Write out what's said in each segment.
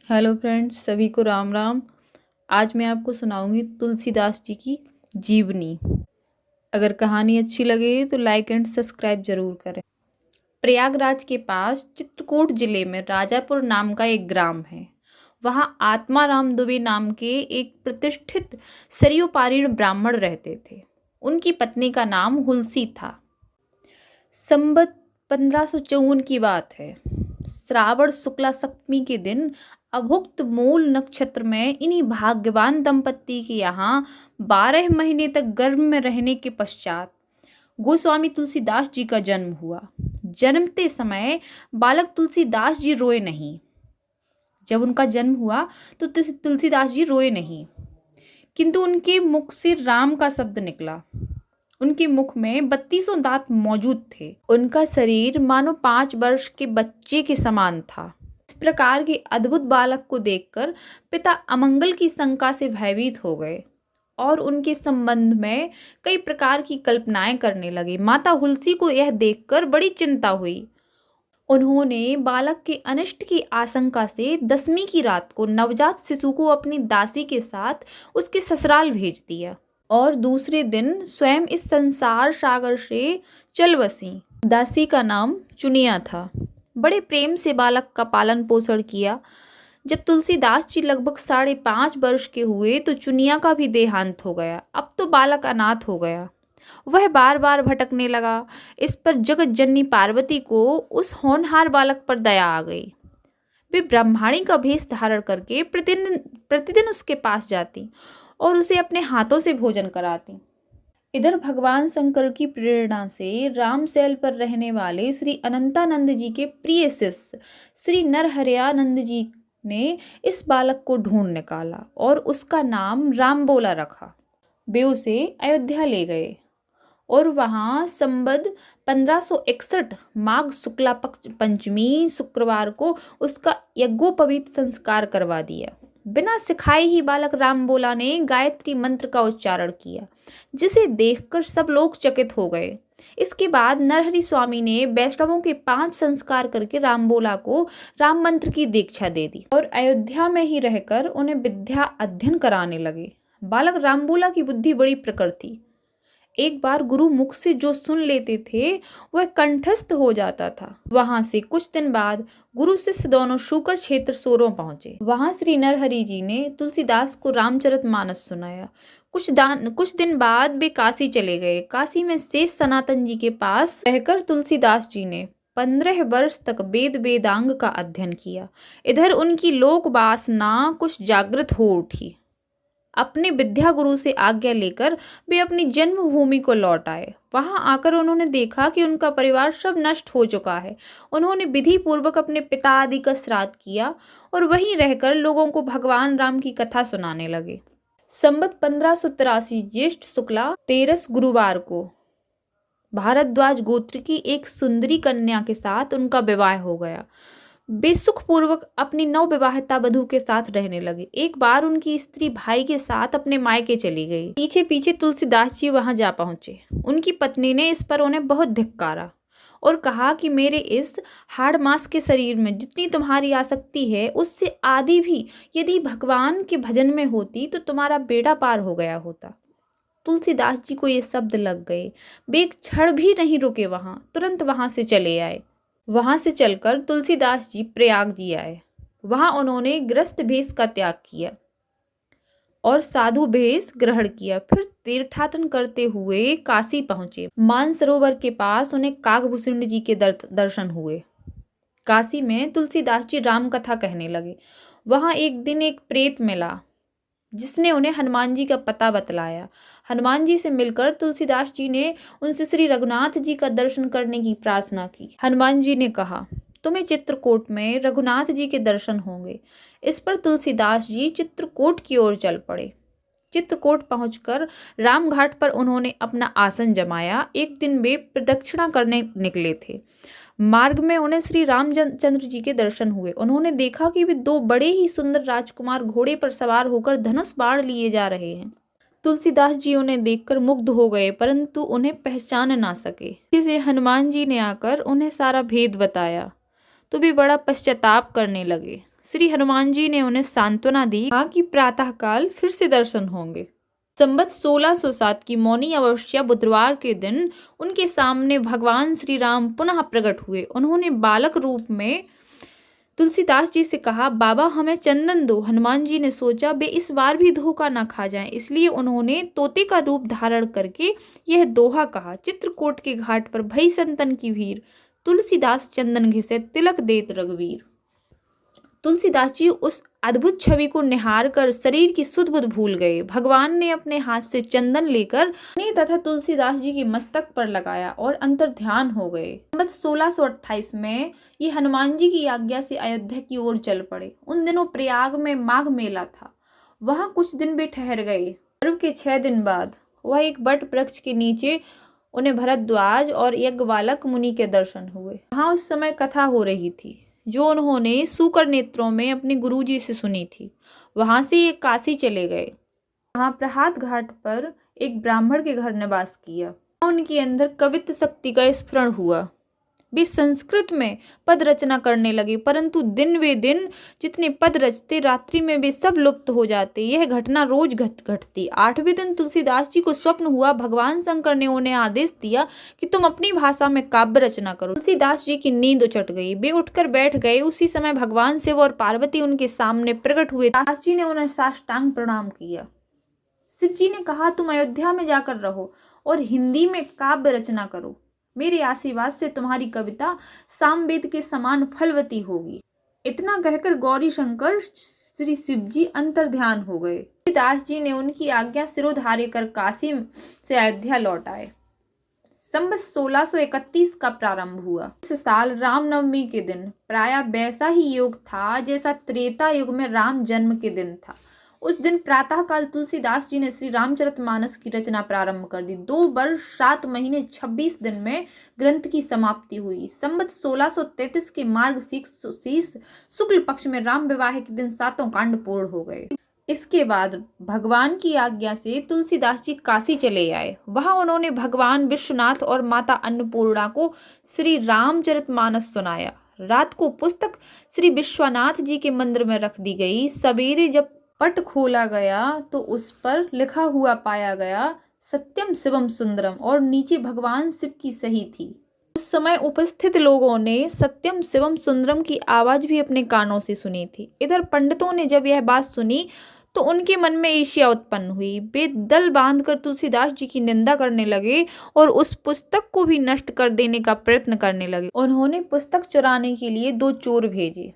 Hello friends, सभी को राम राम। आज मैं आपको सुनाऊंगी तुलसीदास जी की जीवनी। अगर कहानी अच्छी लगे तो लाइक एंड सब्सक्राइब जरूर करें। प्रयागराज के पास चित्रकूट जिले में राजापुर नाम का एक ग्राम है। वहाँ आत्माराम दुबे नाम के एक प्रतिष्ठित सरयू पारीण ब्राह्मण रहते थे। उनकी पत्नी का नाम हुलसी था। संवत 1554 की बात है। श्रावण शुक्ला सप्तमी के दिन अभुक्त मूल नक्षत्र में इन्हीं भाग्यवान दंपत्ति के यहाँ 12 महीने तक गर्भ में रहने के पश्चात गोस्वामी तुलसीदास जी का जन्म हुआ। जन्मते समय बालक तुलसीदास जी रोए नहीं। जब उनका जन्म हुआ तो तुलसीदास जी रोए नहीं, किंतु उनके मुख से राम का शब्द निकला। उनके मुख में 32 दांत मौजूद थे। उनका शरीर मानो 5 वर्ष के बच्चे के समान था। इस प्रकार के अद्भुत बालक को देखकर पिता अमंगल की शंका से भयभीत हो गए और उनके संबंध में कई प्रकार की कल्पनाएं करने लगे। माता हुलसी को यह देखकर बड़ी चिंता हुई। उन्होंने बालक के अनिष्ट की आशंका से 10वीं की रात को नवजात शिशु को अपनी दासी के साथ उसके ससुराल भेज दिया और दूसरे दिन स्वयं इस संसार सागर से चल बसी। दासी का नाम चुनिया था। बड़े प्रेम से बालक का पालन पोषण किया। जब तुलसीदास जी लगभग 5.5 वर्ष के हुए तो चुनिया का भी देहांत हो गया। अब तो बालक अनाथ हो गया। वह बार बार भटकने लगा। इस पर जगत जननी पार्वती को उस होनहार बालक पर दया आ गई। वे ब्राह्मणी का भेष धारण करके प्रतिदिन उसके पास जाती और उसे अपने हाथों से भोजन कराती। इधर भगवान शंकर की प्रेरणा से रामशैल पर रहने वाले श्री अनंतानंद जी के प्रिय शिष्य श्री नरहरयानंद जी ने इस बालक को ढूंढ निकाला और उसका नाम रामबोला रखा। वे उसे अयोध्या ले गए और वहां संवत 1561 माघ शुक्ला पक्ष पंचमी शुक्रवार को उसका यज्ञोपवीत संस्कार करवा दिया। बिना सिखाए ही बालक रामबोला ने गायत्री मंत्र का उच्चारण किया, जिसे देखकर सब लोग चकित हो गए। इसके बाद नरहरि स्वामी ने वैष्णवों के 5 संस्कार करके रामबोला को राम मंत्र की दीक्षा दे दी और अयोध्या में ही रहकर उन्हें विद्या अध्ययन कराने लगे। बालक रामबोला की बुद्धि बड़ी प्रखर थी। एक बार गुरु मुख से जो सुन लेते थे वह कंठस्थ हो जाता था। वहां से कुछ दिन बाद गुरु शिष्य दोनों शूकर क्षेत्र सोरों पहुंचे। वहां श्री नरहरि जी ने तुलसीदास को रामचरितमानस सुनाया। कुछ दिन बाद वे काशी चले गए। काशी में शेष सनातन जी के पास रहकर तुलसीदास जी ने 15 वर्ष तक वेद वेदांग का अध्ययन किया। इधर उनकी लोक वासना कुछ जागृत हो उठी। अपने विद्या गुरु से आज्ञा लेकर वे अपनी जन्मभूमि को लौट आए। वहां आकर उन्होंने देखा कि उनका परिवार सब नष्ट हो चुका है। उन्होंने विधि पूर्वक अपने पिता आदि का श्राद्ध किया और वहीं रहकर लोगों को भगवान राम की कथा सुनाने लगे। संवत 1583 ज्येष्ठ शुक्ला 13 गुरुवार को भारद्वाज गोत्र की एक सुंदरी कन्या के साथ उनका विवाह हो गया। वे सुखपूर्वक अपनी नवविवाहिता वधू के साथ रहने लगे। एक बार उनकी स्त्री भाई के साथ अपने मायके चली गई। पीछे पीछे तुलसीदास जी वहां जा पहुंचे। उनकी पत्नी ने इस पर उन्हें बहुत धिक्कारा और कहा कि मेरे इस हाड़ मांस के शरीर में जितनी तुम्हारी आसक्ति है उससे आधी भी यदि भगवान के भजन में होती तो तुम्हारा बेड़ा पार हो गया होता। तुलसीदास जी को ये शब्द लग गए। वे एक क्षण भी नहीं रुके, तुरंत वहां से चले आए। वहां से चलकर तुलसीदास जी प्रयाग जी आए। वहां उन्होंने गृहस्थ भेष का त्याग किया और साधु भेष ग्रहण किया। फिर तीर्थाटन करते हुए काशी पहुंचे। मानसरोवर के पास उन्हें काकभूषण जी के दर्शन हुए। काशी में तुलसीदास जी राम कथा कहने लगे। वहां एक दिन एक प्रेत मिला जिसने उन्हें हनुमान जी का पता बतलाया। हनुमान जी से मिलकर तुलसीदास जी ने उनसे श्री रघुनाथ जी का दर्शन करने की प्रार्थना की। हनुमान जी ने कहा, तुम्हें चित्रकूट में रघुनाथ जी के दर्शन होंगे। इस पर तुलसीदास जी चित्रकूट की ओर चल पड़े। चित्रकूट पहुंचकर रामघाट पर उन्होंने अपना आसन जमाया। एक दिन वे प्रदक्षिणा करने निकले थे। मार्ग में उन्हें श्री रामचंद्र जी के दर्शन हुए। उन्होंने देखा कि वे 2 बड़े ही सुंदर राजकुमार घोड़े पर सवार होकर धनुष बाण लिए जा रहे हैं। तुलसीदास जी उन्हें देखकर मुग्ध हो गए, परंतु उन्हें पहचान ना सके। इसे हनुमान जी ने आकर उन्हें सारा भेद बताया तो वे बड़ा पश्चाताप करने लगे। श्री हनुमान जी ने उन्हें सांत्वना दी, कहा कि प्रातःकाल फिर से दर्शन होंगे। संवत 1607 की मौनी अमावस्या बुधवार के दिन उनके सामने भगवान श्री राम पुनः प्रकट हुए। उन्होंने बालक रूप में तुलसीदास जी से कहा, बाबा हमें चंदन दो। हनुमान जी ने सोचा वे इस बार भी धोखा न खा जाएं, इसलिए उन्होंने तोते का रूप धारण करके यह दोहा कहा, चित्रकूट के घाट पर भई संतन की भीड़, तुलसीदास चंदन घिसे तिलक देत रघुवीर। तुलसीदास जी उस अद्भुत छवि को निहार कर शरीर की सुध बुध भूल गए। भगवान ने अपने हाथ से चंदन लेकर तथा तुलसीदास जी के मस्तक पर लगाया और अंतर ध्यान हो गए। संवत 1628 में ये हनुमान जी की आज्ञा से अयोध्या की ओर चल पड़े। उन दिनों प्रयाग में माघ मेला था। वहां कुछ दिन वे ठहर गए। पर्व के 6 दिन बाद वह एक बट वृक्ष के नीचे उन्हें भरद्वाज और यज्ञवालक मुनि के दर्शन हुए। वहां उस समय कथा हो रही थी जो उन्होंने सूकर नेत्रों में अपने गुरुजी से सुनी थी। वहां से ये काशी चले गए। वहां प्रहात घाट पर एक ब्राह्मण के घर निवास किया। उनके अंदर कवित्व शक्ति का स्फुरण हुआ। वे संस्कृत में पद रचना करने लगे, परंतु दिन वे दिन जितने पद रचते रात्रि में वे सब लुप्त हो जाते। यह घटना रोज घटती। 8वें दिन तुलसीदास जी को स्वप्न हुआ। भगवान शंकर ने उन्हें आदेश दिया कि तुम अपनी भाषा में काव्य रचना करो। तुलसीदास जी की नींद उचट गई। वे उठकर बैठ गए। उसी समय भगवान शिव और पार्वती उनके सामने प्रकट हुए। दास जी ने उन्हें साष्टांग प्रणाम किया। शिव जी ने कहा, तुम अयोध्या में जाकर रहो और हिंदी में काव्य रचना करो। मेरे आशीर्वाद से तुम्हारी कविता सामवेद के समान फलवती होगी। इतना कहकर गौरी शंकर श्री शिव जी अंतर ध्यान हो गए। दास जी ने उनकी आज्ञा सिरोधार्य कर काशी से अयोध्या लौट आए। संवत 1631 का प्रारंभ हुआ। उस साल रामनवमी के दिन प्रायः वैसा ही योग था जैसा त्रेता युग में राम जन्म के दिन था। उस दिन प्रातःकाल तुलसीदास जी ने श्री रामचरितमानस की रचना प्रारंभ कर दी। 2 वर्ष 7 महीने 26 दिन में ग्रंथ की समाप्ति हुई। संवत 1633 के मार्गशीर्ष शुक्ल पक्ष में राम विवाह के दिन 7 कांड पूर्ण हो गए। इसके बाद भगवान की आज्ञा से तुलसीदास जी काशी चले आए। वहां उन्होंने भगवान विश्वनाथ और माता अन्नपूर्णा को श्री रामचरितमानस सुनाया। रात को पुस्तक श्री विश्वनाथ जी के मंदिर में रख दी गई। सवेरे जब पट खोला गया तो उस पर लिखा हुआ पाया गया, सत्यम शिवम सुंदरम, और नीचे भगवान शिव की सही थी। उस समय उपस्थित लोगों ने सत्यम शिवम सुंदरम की आवाज भी अपने कानों से सुनी थी। इधर पंडितों ने जब यह बात सुनी तो उनके मन में ईर्ष्या उत्पन्न हुई। वे दल बांधकर तुलसीदास जी की निंदा करने लगे और उस पुस्तक को भी नष्ट कर देने का प्रयत्न करने लगे। उन्होंने पुस्तक चुराने के लिए 2 चोर भेजे।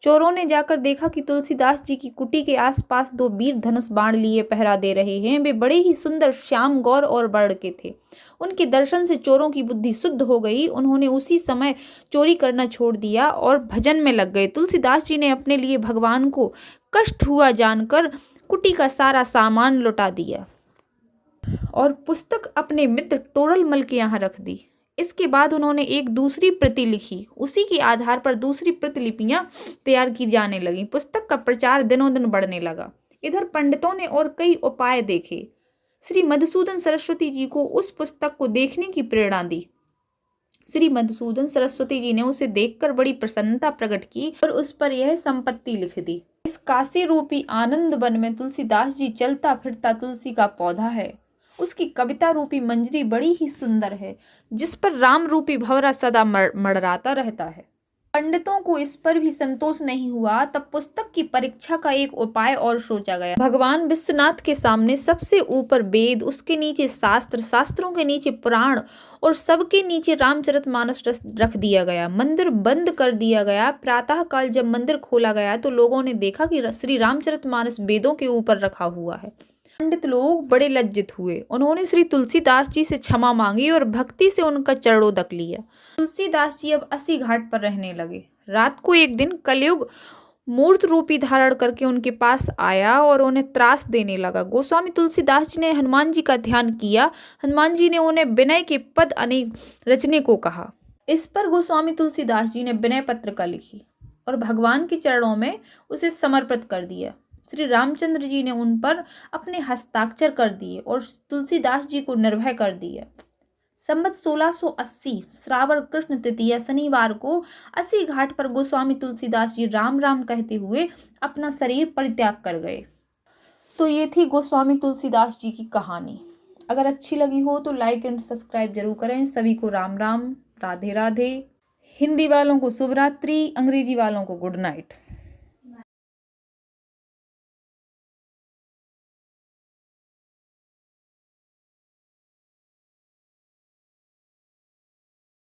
चोरों ने जाकर देखा कि तुलसीदास जी की कुटी के आसपास 2 वीर धनुष बाण लिए पहरा दे रहे हैं। वे बड़े ही सुंदर श्याम गौर और वर्ण के थे। उनके दर्शन से चोरों की बुद्धि शुद्ध हो गई। उन्होंने उसी समय चोरी करना छोड़ दिया और भजन में लग गए। तुलसीदास जी ने अपने लिए भगवान को कष्ट हुआ जानकर कुटी का सारा सामान लुटा दिया और पुस्तक अपने मित्र टोरलमल के यहाँ रख दी। इसके बाद उन्होंने एक दूसरी प्रति लिखी। उसी के आधार पर दूसरी प्रतिलिपियां तैयार की जाने लगी। पुस्तक का प्रचार दिनों दिन बढ़ने लगा। इधर पंडितों ने और कई उपाय देखे। श्री मधुसूदन सरस्वती जी को उस पुस्तक को देखने की प्रेरणा दी। श्री मधुसूदन सरस्वती जी ने उसे देखकर बड़ी प्रसन्नता प्रकट की और उस पर यह संपत्ति लिख दी। इस काशी रूपी आनंद वन में तुलसीदास जी चलता फिरता तुलसी का पौधा है। उसकी कविता रूपी मंजरी बड़ी ही सुंदर है, जिस पर राम रूपी भंवरा सदा मड़राता रहता है। पंडितों को इस पर भी संतोष नहीं हुआ। तब पुस्तक की परीक्षा का एक उपाय और सोचा गया। भगवान विश्वनाथ के सामने सबसे ऊपर वेद, उसके नीचे शास्त्र, शास्त्रों के नीचे पुराण और सबके नीचे रामचरितमानस रख दिया गया। मंदिर बंद कर दिया गया। प्रातःकाल जब मंदिर खोला गया तो लोगों ने देखा कि श्री रामचरितमानस वेदों के ऊपर रखा हुआ है। पंडित लोग बड़े लज्जित हुए। उन्होंने श्री तुलसीदास जी से क्षमा मांगी और भक्ति से उनका चरणोदक लिया। तुलसीदास जी अब 80 घाट पर रहने लगे। रात को एक दिन कलयुग मूर्त रूपी धारण करके उनके पास आया और उन्हें त्रास देने लगा। गोस्वामी तुलसीदास जी ने हनुमान जी का ध्यान किया। हनुमान जी ने उन्हें विनय के पद अनेक रचने को कहा। इस पर गोस्वामी तुलसीदास जी ने विनय पत्रिका लिखी और भगवान के चरणों में उसे समर्पित कर दिया। श्री रामचंद्र जी ने उन पर अपने हस्ताक्षर कर दिए और तुलसीदास जी को निर्भय कर दिया। संवत 1680 श्रावण कृष्ण तृतीया शनिवार को अस्सी घाट पर गोस्वामी तुलसीदास जी राम राम कहते हुए अपना शरीर परित्याग कर गए। तो ये थी गोस्वामी तुलसीदास जी की कहानी। अगर अच्छी लगी हो तो लाइक एंड सब्सक्राइब जरूर करें। सभी को राम राम, राधे राधे। हिंदी वालों को शुभ रात्रि, अंग्रेजी वालों को गुड नाइट।